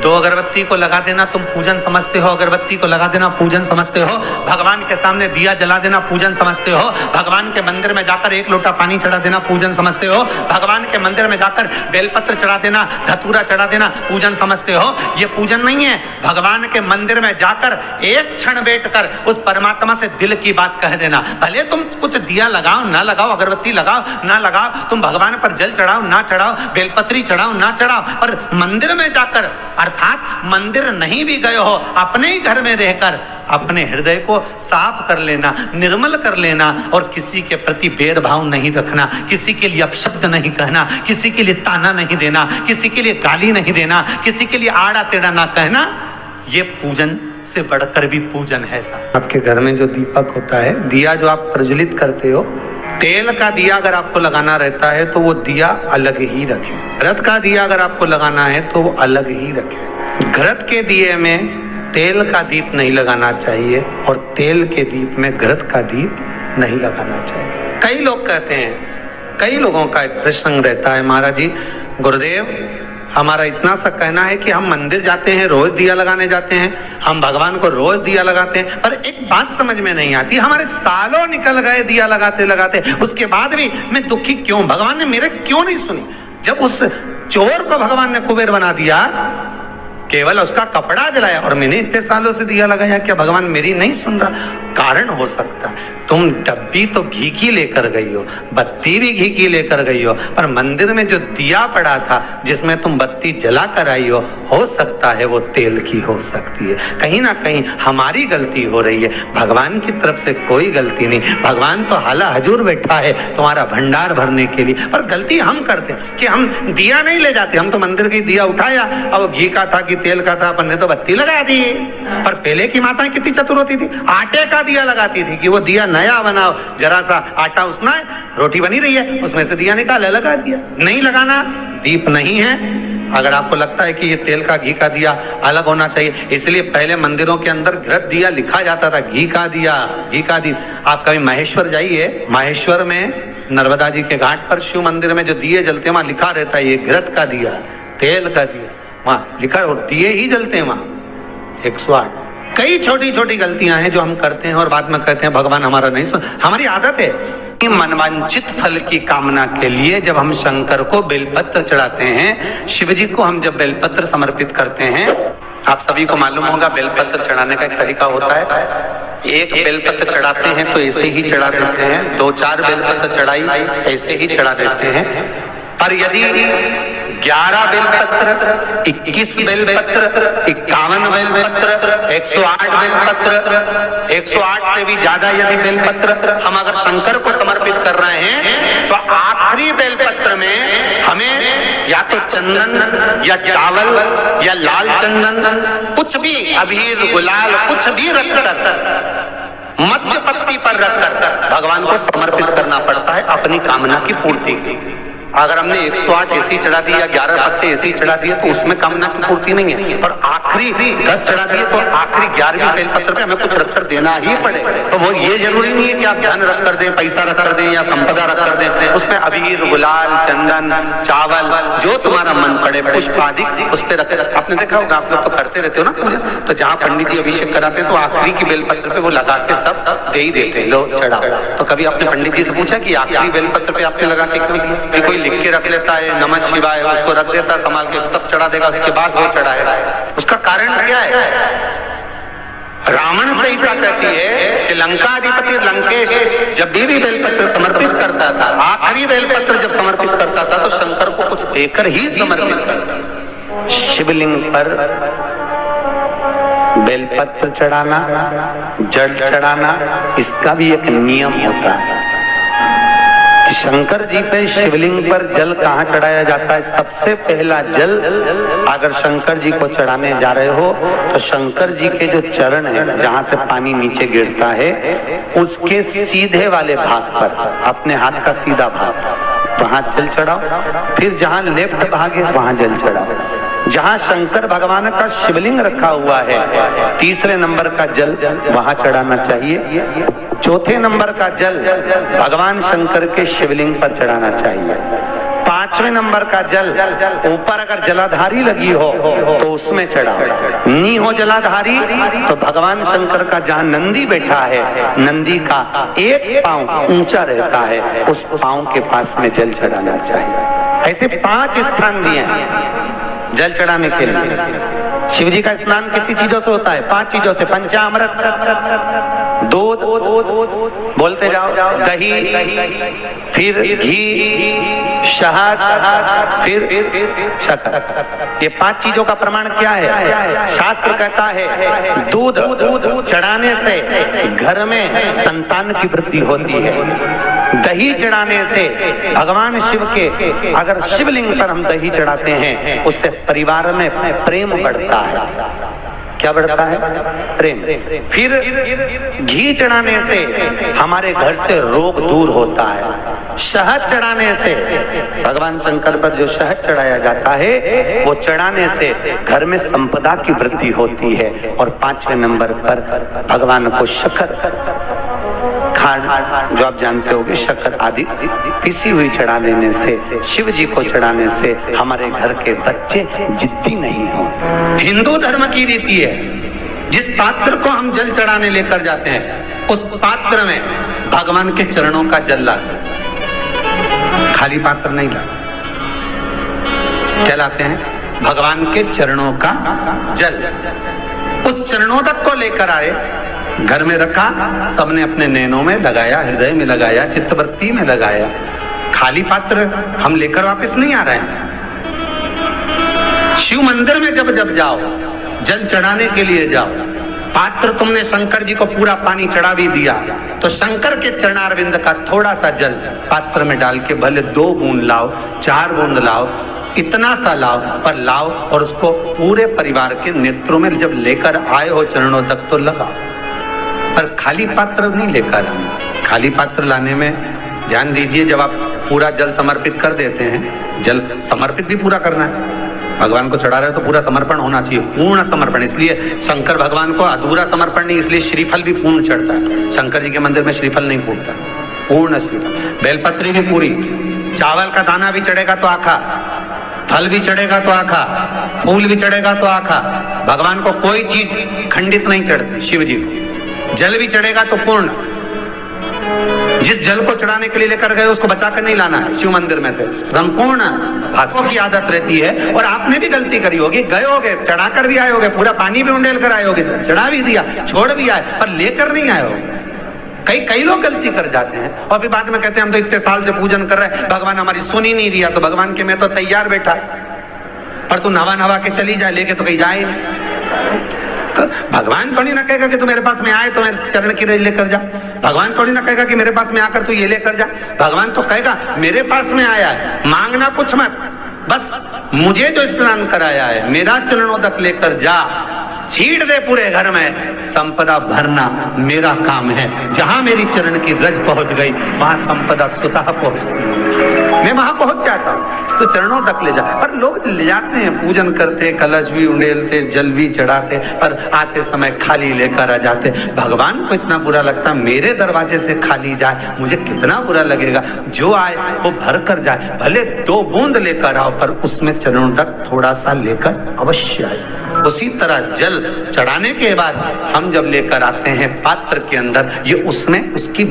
दो अगरबत्ती को लगा देना तुम पूजन समझते हो, अगरबत्ती को लगा देना पूजन समझते हो, भगवान के सामने दिया जला देना पूजन समझते हो, भगवान के मंदिर में जाकर एक लोटा पानी चढ़ा देना पूजन समझते हो, भगवान के मंदिर में जाकर बेलपत्र चढ़ा देना, धतूरा चढ़ा देना पूजन समझते हो। ये पूजन नहीं है। भगवान के मंदिर में जाकर एक क्षण बैठकर उस परमात्मा से दिल की बात कह देना। भले तुम कुछ दिया लगाओ ना लगाओ, अगरबत्ती लगाओ ना लगाओ, तुम भगवान पर जल चढ़ाओ ना चढ़ाओ, बेलपत्री चढ़ाओ ना चढ़ाओ, पर मंदिर में जाकर, अर्थात मंदिर नहीं भी गए हो, अपने ही घर में रहकर अपने हृदय को साफ कर लेना, निर्मल कर लेना और किसी के प्रति भेदभाव नहीं रखना, किसी के लिए अपशब्द नहीं कहना, किसी के लिए ताना नहीं देना, किसी के लिए गाली नहीं देना, किसी के लिए आड़ा टेढ़ा ना कहना। ये पूजन से बढ़कर भी पूजन है साहब। आपके घर में जो दीपक होता है, दिया जो आप प्रज्वलित करते हो, तेल का दिया अगर आपको लगाना रहता है तो वो दिया अलग ही रखें। घृत का दिया अगर आपको लगाना है तो वो अलग ही रखें। घृत के दिए में तेल का दीप नहीं लगाना चाहिए और तेल के दीप में घृत का दीप नहीं लगाना चाहिए। कई लोग कहते हैं, कई लोगों का एक प्रसंग रहता है, महाराज जी गुरुदेव हमारा इतना सा कहना है कि हम मंदिर जाते हैं, रोज दिया लगाने जाते हैं, हम भगवान को रोज दिया लगाते हैं, पर एक बात समझ में नहीं आती, हमारे सालों निकल गए दिया लगाते लगाते, उसके बाद भी मैं दुखी क्यों, भगवान ने मेरे क्यों नहीं सुनी। जब उस चोर को भगवान ने कुबेर बना दिया, केवल उसका कपड़ा जलाया और मैंने इतने सालों से दिया लगाया, क्या भगवान मेरी नहीं सुन रहा? कारण हो सकता है तुम डब्बी तो घी की लेकर गई हो, बत्ती भी घी की लेकर गई हो, पर मंदिर में जो दिया पड़ा था जिसमें तुम बत्ती जला कर आई हो सकता है वो तेल की हो सकती है। कहीं ना कहीं हमारी गलती हो रही है, भगवान की तरफ से कोई गलती नहीं। भगवान तो हाला हजूर बैठा है तुम्हारा भंडार भरने के लिए, पर गलती हम करते हैं कि हम दिया नहीं ले जाते। हम तो मंदिर के दिया उठाया, अब घी का था कि तेल का था, अपन ने तो बत्ती लगा दी। पर पहले की माताएं कितनी चतुर होती थी, आटे का दिया लगाती थी कि वो दिया नया बनाओ, जरा सा आटा उसना है, रोटी बनी रही है, उसमें से दिया निकाला लगा दिया। नहीं लगाना, दीप नहीं है। अगर आपको लगता है कि ये तेल का घी का दिया अलग होना चाहिए, इसलिए पहले मंदिरों के अंदर घृत दिया लिखा जाता था, घी का दिया, घी का दिया। आप कभी महेश्वर जाइए, महेश्वर में नर्मदा जी के घाट पर शिव मंदिर में जो दिए जलते हैं वहां लिखा रहता है ये घृत का दिया, तेल का दिया, वहां लिखा और दिए ही जलते हैं वहां 108। कई छोटी छोटी गलतियां हैं जो हम करते हैं और बाद में कहते हैं भगवान हमारा नहीं सुन। हमारी आदत है कि मनवांचित फल की कामना के लिए जब हम शंकर को बेलपत्र चढ़ाते हैं, शिव जी को हम जब बेलपत्र समर्पित करते हैं, आप सभी को मालूम होगा बेलपत्र चढ़ाने का एक तरीका होता है। एक बेलपत्र चढ़ाते हैं तो ऐसे ही चढ़ा देते हैं, 2-4 बेलपत्र चढ़ाई ऐसे ही चढ़ा देते हैं। पर यदि 11 बेलपत्र, 21 बेलपत्र, 51 बेलपत्र, 108 बेलपत्र, 108 से भी ज्यादा यदि बेलपत्र हम अगर शंकर को समर्पित कर रहे हैं तो आखिरी बेलपत्र में हमें या तो चंदन या चावल या लाल चंदन, कुछ भी अबीर गुलाल कुछ भी रखकर मध्य पत्ती पर रखकर भगवान को समर्पित करना पड़ता है अपनी कामना की पूर्ति के। अगर हमने 108 ऐसी चढ़ा दी या 11 पत्ते ऐसी चढ़ा दिए तो उसमें कामना की पूर्ति नहीं है, पर आखिरी 10 चढ़ा दिए तो आखिरी 11वीं बेलपत्र पे हमें कुछ रखकर देना ही पड़े। तो वो ये जरूरी नहीं है कि आप धन रख कर दें, पैसा रख कर दें या संपदा रख कर दें, उसमें अबीर गुलाल चंदन चावल जो तुम्हारा मन पड़े पुष्प आदि उस पर रख। आपने देखा होगा, आप लोग तो करते रहते हो ना पूजा, तो जहाँ पंडित जी अभिषेक कराते हैं तो आखिरी की बेलपत्र पे वो लगा के सब दे ही देते हैं, लो चढ़ाओ। तो कभी आपने पंडित जी से पूछा कि आखिरी बेलपत्र पे आपने लगा के क्यों दिया? कोई लिख के रख लेता है नमः शिवाय, उसको रख देता संभाल के, सब चढ़ा देगा, उसके बाद वो चढ़ाएगा। उसका कारण क्या है? रावण संहिता कहती है कि लंकाधिपति लंकेश जब भी बेलपत्र समर्पित करता था, आखिरी बेलपत्र जब समर्पित करता था तो शंकर को कुछ देकर ही समर्पित करता। शिवलिंग पर बेलपत्र चढ़ाना, जल चढ़ाना, इसका भी एक नियम होता है। शंकर जी पे शिवलिंग पर जल कहाँ चढ़ाया जाता है? सबसे पहला जल अगर शंकर जी को चढ़ाने जा रहे हो तो शंकर जी के जो चरण है जहाँ से पानी नीचे गिरता है उसके सीधे वाले भाग पर, अपने हाथ का सीधा भाग, वहां जल चढ़ाओ। फिर जहाँ लेफ्ट भाग है वहां जल चढ़ाओ। जहां शंकर भगवान का शिवलिंग रखा हुआ है तीसरे नंबर का जल वहां चढ़ाना चाहिए। चौथे नंबर का जल भगवान शंकर के शिवलिंग पर चढ़ाना चाहिए। 5वें नंबर का जल ऊपर अगर जलाधारी लगी हो तो उसमें चढ़ा, नी हो जलाधारी तो भगवान शंकर का जहां नंदी बैठा है, नंदी का एक पांव ऊंचा रहता है, उस पांव के पास में जल चढ़ाना चाहिए। ऐसे 5 स्थान दिए हैं जल चढ़ाने के लिए। शिव जी का स्नान कितनी चीजों से होता है? 5 चीजों से। पंचामृत, दूध, बोलते जाओ, दही, फिर घी, शहद, फिर शक्कर। ये 5 चीजों का प्रमाण क्या है? शास्त्र कहता है दूध चढ़ाने से घर में संतान की वृद्धि होती है। दही चढ़ाने से भगवान शिव के, अगर शिवलिंग पर हम दही चढ़ाते हैं, उससे परिवार में प्रेम बढ़ता है। क्या बढ़ता है? प्रेम। फिर घी चढ़ाने से हमारे घर से रोग दूर होता है। शहद चढ़ाने से, भगवान शंकर पर जो शहद चढ़ाया जाता है, वो चढ़ाने से घर में संपदा की वृद्धि होती है। और 5वें नंबर पर भगवान को शक्कर, खांड जो आप जानते होंगे, शक्कर आदि पिसी हुई चढ़ा देने से, शिव जी को चढ़ाने से हमारे घर के बच्चे जिद्दी नहीं होते। हिंदू धर्म की रीति है, जिस पात्र को हम जल चढ़ाने लेकर जाते हैं, उस पात्र में भगवान के चरणों का जल लाते हैं, खाली पात्र नहीं लाते। क्या लाते हैं? भगवान के चरणों का जल। उस चरणों तक को लेकर आए, घर में रखा, सबने अपने नैनों में लगाया, हृदय में लगाया, चित्तवृत्ति में लगाया। खाली पात्र हम लेकर वापस नहीं आ रहे हैं। शिव मंदिर में जब जब जाओ, जल चढ़ाने के लिए जाओ, पात्र तुमने शंकर जी को पूरा पानी चढ़ा भी दिया, तो शंकर के चरणारविंद का थोड़ा सा जल पात्र में डाल के, भले 2 बूंद लाओ, 4 बूंद लाओ, इतना सा लाओ, पर लाओ और उसको पूरे परिवार के नेत्रों में जब लेकर आए हो चरणों तक तो लगाओ। पर खाली पात्र नहीं लेकर आना। खाली पात्र लाने में ध्यान दीजिए, जब आप पूरा जल समर्पित कर देते हैं, जल समर्पित भी पूरा करना है। भगवान को चढ़ा रहे हो तो पूरा समर्पण होना चाहिए, पूर्ण समर्पण। इसलिए शंकर भगवान को अधूरा समर्पण नहीं, इसलिए श्रीफल भी पूर्ण चढ़ता है। शंकर जी के मंदिर में श्रीफल नहीं फूटता, पूर्ण श्रीफल। बेलपत्री भी पूरी, चावल का दाना भी चढ़ेगा तो आखा, फल भी चढ़ेगा तो आखा, फूल भी चढ़ेगा तो आखा। भगवान को कोई चीज खंडित नहीं चढ़ती, शिव जी को। जल भी चढ़ेगा तो पूर्ण। जिस जल को चढ़ाने के लिए लेकर गए उसको बचा कर नहीं लाना है शिव मंदिर में से, संपूर्ण। भक्तों की आदत रहती है, और आपने भी गलती करी होगी, गए होगे, चढ़ा कर भी आए होगे, पूरा पानी भी उंडेल कर आए होगे, चढ़ा भी दिया, छोड़ भी आए, पर लेकर नहीं आए होगे। कई लोग गलती कर जाते हैं और फिर बाद में कहते हैं हम तो इतने साल से पूजन कर रहे हैं, भगवान हमारी सुन ही नहीं दिया। तो भगवान के मैं तो तैयार बैठा, पर तू नवा के चली जाए, लेके तो कहीं जाए। भगवान थोड़ी ना कहेगा कि तू मेरे पास में आए तो मेरे चरण की रज लेकर जा। भगवान थोड़ी ना कहेगा कि मेरे पास में आकर तू ये लेकर जा। भगवान तो कहेगा मेरे पास में आया है, मांगना कुछ मत, बस मुझे जो स्नान कराया है, मेरा चरणों तक लेकर जा, छीट दे पूरे घर में, संपदा भरना मेरा काम है। जहां मेरी चरण की रज पहुंच गई, वहां संपदा स्वतः पहुंचती है, मैं वहां पहुंच जाता हूं। तो चरणों तक ले जा। पर लोग ले जाते हैं, पूजन करते, कलश भी उंडेलते, जल भी चढ़ाते, पर आते समय खाली लेकर आ जाते। भगवान को इतना बुरा लगता, मेरे दरवाजे से खाली जाए, मुझे कितना बुरा लगेगा। जो आए वो भर कर जाए, भले 2 बूंद लेकर आओ, पर उसमें चरणों तक थोड़ा सा लेकर अवश्य आए। उसी तरह जल चढ़ाने के बाद हम जब लेकर आते हैं पात्र के अंदर, ये उसमें उसकी